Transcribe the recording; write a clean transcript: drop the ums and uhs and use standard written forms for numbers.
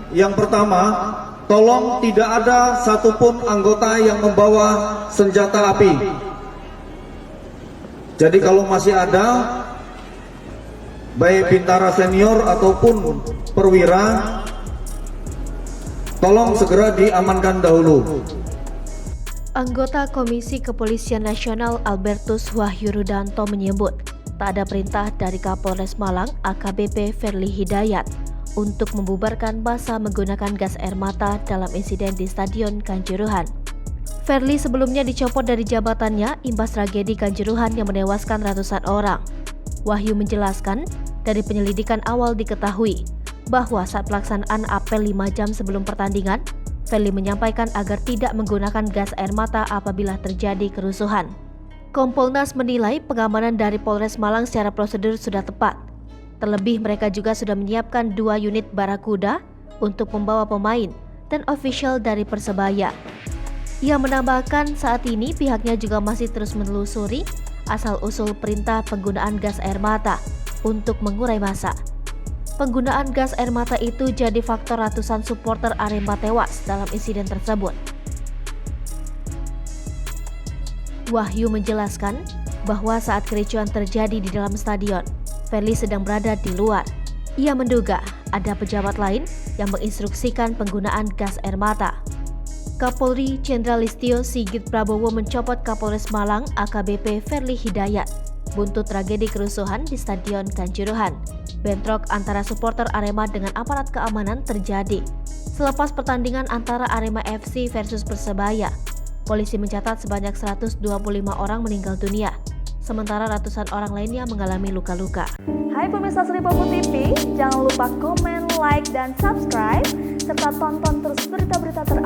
Yang pertama, tolong tidak ada satupun anggota yang membawa senjata api. Jadi kalau masih ada, baik bintara senior ataupun perwira, tolong segera diamankan dahulu. Anggota Komisi Kepolisian Nasional Albertus Wahyu Rudanto menyebut tak ada perintah dari Kapolres Malang AKBP Ferly Hidayat untuk membubarkan massa menggunakan gas air mata dalam insiden di Stadion Kanjuruhan. Ferly sebelumnya dicopot dari jabatannya imbas tragedi Kanjuruhan yang menewaskan ratusan orang. Wahyu menjelaskan, dari penyelidikan awal diketahui bahwa saat pelaksanaan apel 5 jam sebelum pertandingan, Ferly menyampaikan agar tidak menggunakan gas air mata apabila terjadi kerusuhan. Kompolnas menilai pengamanan dari Polres Malang secara prosedur sudah tepat. Terlebih mereka juga sudah menyiapkan 2 unit Barakuda untuk membawa pemain dan ofisial dari Persebaya. Ia menambahkan saat ini pihaknya juga masih terus menelusuri asal-usul perintah penggunaan gas air mata untuk mengurai massa. Penggunaan gas air mata itu jadi faktor ratusan supporter Arema tewas dalam insiden tersebut. Wahyu menjelaskan bahwa saat kericuan terjadi di dalam stadion, Ferly sedang berada di luar. Ia menduga ada pejabat lain yang menginstruksikan penggunaan gas air mata. Kapolri Jenderal Listio Sigit Prabowo mencopot Kapolres Malang AKBP Ferly Hidayat buntut tragedi kerusuhan di Stadion Kanjuruhan. Bentrok antara supporter Arema dengan aparat keamanan terjadi selepas pertandingan antara Arema FC versus Persebaya. Polisi mencatat sebanyak 125 orang meninggal dunia, sementara ratusan orang lainnya mengalami luka-luka. Hai pemirsa Sri Popo TV, jangan lupa komen, like, dan subscribe, serta tonton terus berita-berita terbaru